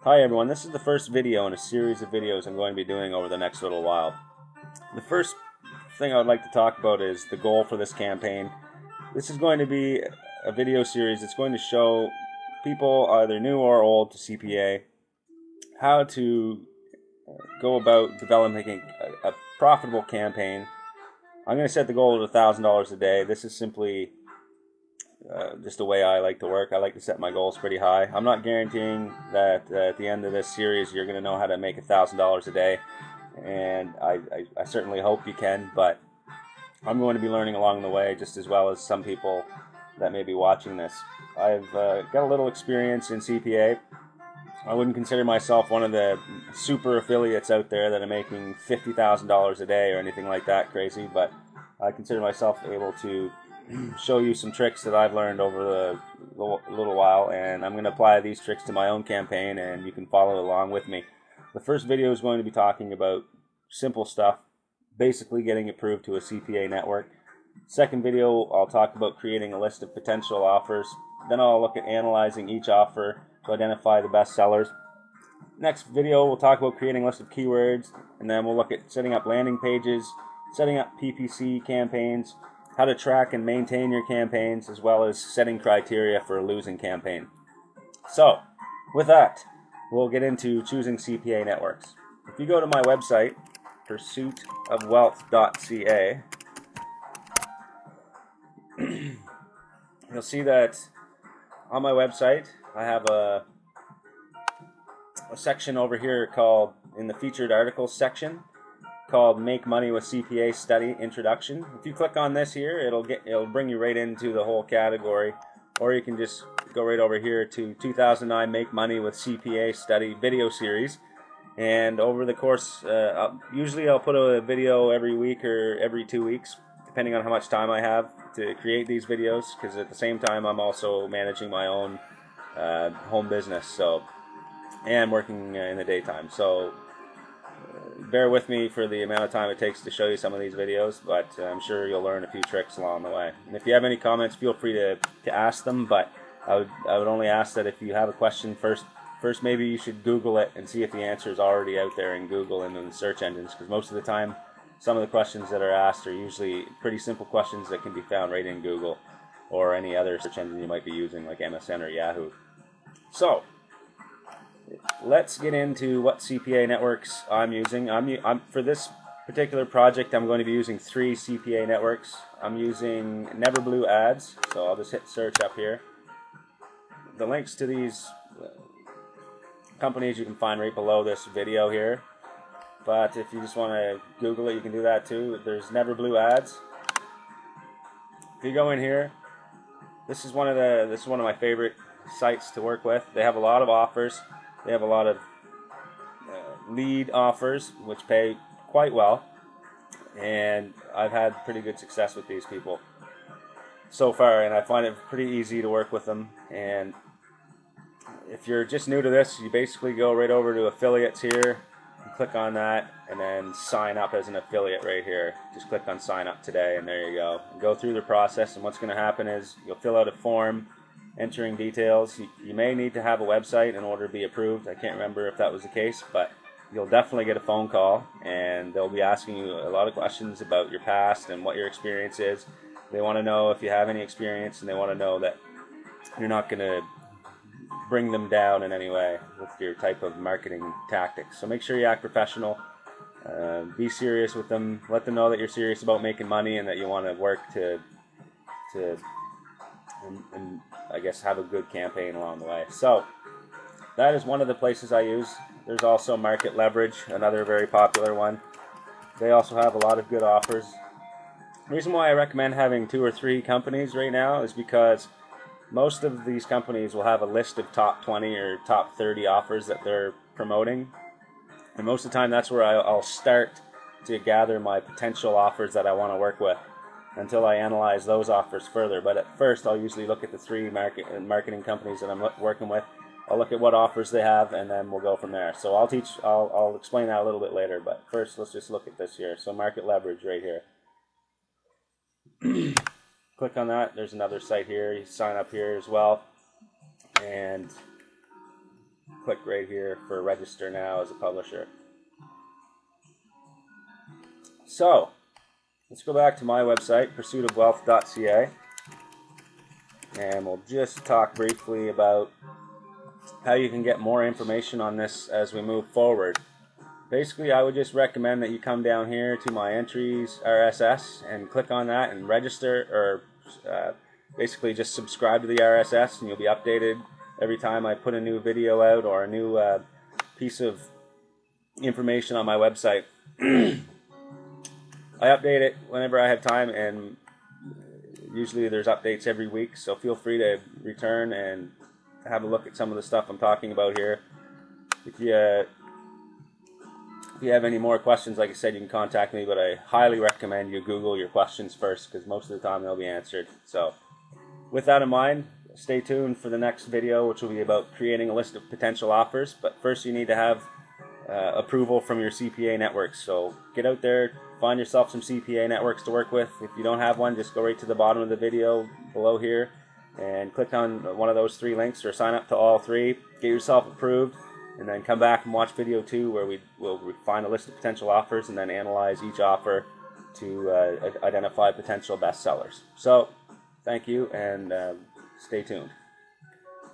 Hi everyone, this is the first video in a series of videos I'm going to be doing over the next little while. The first thing I would like to talk about is the goal for this campaign. This is going to be a video series that's going to show people, either new or old to CPA, how to go about developing a profitable campaign. I'm going to set the goal at $1,000 a day. This is simply just the way I like to work. I like to set my goals pretty high. I'm not guaranteeing that at the end of this series you're going to know how to make $1,000 a day, and I certainly hope you can, but I'm going to be learning along the way just as well as some people that may be watching this. I've got a little experience in CPA. I wouldn't consider myself one of the super affiliates out there that are making $50,000 a day or anything like that crazy, but I consider myself able to show you some tricks that I've learned over the little while, and I'm going to apply these tricks to my own campaign, and you can follow along with me. The first video is going to be talking about simple stuff, basically getting approved to a CPA network. Second video, I'll talk about creating a list of potential offers. Then I'll look at analyzing each offer to identify the best sellers. Next video, we'll talk about creating a list of keywords, and then we'll look at setting up landing pages, setting up PPC campaigns, how to track and maintain your campaigns, as well as setting criteria for a losing campaign. So, with that, we'll get into choosing CPA networks. If you go to my website, pursuitofwealth.ca, you'll see that on my website I have a section over here called, in the featured articles section, called Make Money with CPA Study Introduction. If you click on this here, it'll bring you right into the whole category, or you can just go right over here to 2009 Make Money with CPA Study video series. And over the course, usually I'll put a video every week or every 2 weeks, depending on how much time I have to create these videos, because at the same time I'm also managing my own home business, and working in the daytime. So bear with me for the amount of time it takes to show you some of these videos, but I'm sure you'll learn a few tricks along the way. And if you have any comments, feel free to ask them, but I would only ask that if you have a question, first maybe you should Google it and see if the answer is already out there in Google and in the search engines, because most of the time some of the questions that are asked are usually pretty simple questions that can be found right in Google or any other search engine you might be using, like MSN or Yahoo. So let's get into what CPA networks I'm using. For this particular project, I'm going to be using 3 CPA networks. I'm using Neverblue Ads, so I'll just hit search up here. The links to these companies you can find right below this video here, but if you just want to Google it, you can do that too. There's Neverblue Ads. If you go in here, this is one of my favorite sites to work with. They have a lot of offers. They have a lot of lead offers, which pay quite well, and I've had pretty good success with these people so far, and I find it pretty easy to work with them. And if you're just new to this, you basically go right over to affiliates here, and click on that, and then sign up as an affiliate right here. Just click on sign up today, and there you go. And go through the process, and what's going to happen is you'll fill out a form entering details. You may need to have a website in order to be approved. I can't remember if that was the case, but you'll definitely get a phone call, and they'll be asking you a lot of questions about your past and what your experience is. They want to know if you have any experience, and they want to know that you're not going to bring them down in any way with your type of marketing tactics. So make sure you act professional. Be serious with them. Let them know that you're serious about making money and that you want to work to and I guess have a good campaign along the way. So that is one of the places I use. There's also Market Leverage, another very popular one. They also have a lot of good offers. The reason why I recommend having 2 or 3 companies right now is because most of these companies will have a list of top 20 or top 30 offers that they're promoting, and most of the time that's where I'll start to gather my potential offers that I want to work with, until I analyze those offers further. But at first, I'll usually look at the 3 marketing companies that I'm working with. I'll look at what offers they have, and then we'll go from there. So I'll explain that a little bit later, but first let's just look at this here. So Market Leverage right here. Click on that. There's another site here. You sign up here as well, and click right here for register now as a publisher. So let's go back to my website, pursuitofwealth.ca, and we'll just talk briefly about how you can get more information on this as we move forward. Basically, I would just recommend that you come down here to my entries RSS and click on that and register, or basically just subscribe to the RSS, and you'll be updated every time I put a new video out or a new piece of information on my website. I update it whenever I have time, and usually there's updates every week, so feel free to return and have a look at some of the stuff I'm talking about here. If you have any more questions, like I said, you can contact me, but I highly recommend you Google your questions first, because most of the time they'll be answered. So with that in mind, stay tuned for the next video, which will be about creating a list of potential offers. But first you need to have approval from your CPA networks. So get out there, find yourself some CPA networks to work with. If you don't have one, just go right to the bottom of the video below here and click on one of those 3 links, or sign up to all 3, get yourself approved, and then come back and watch video 2, where we will find a list of potential offers and then analyze each offer to identify potential bestsellers. So thank you, and stay tuned.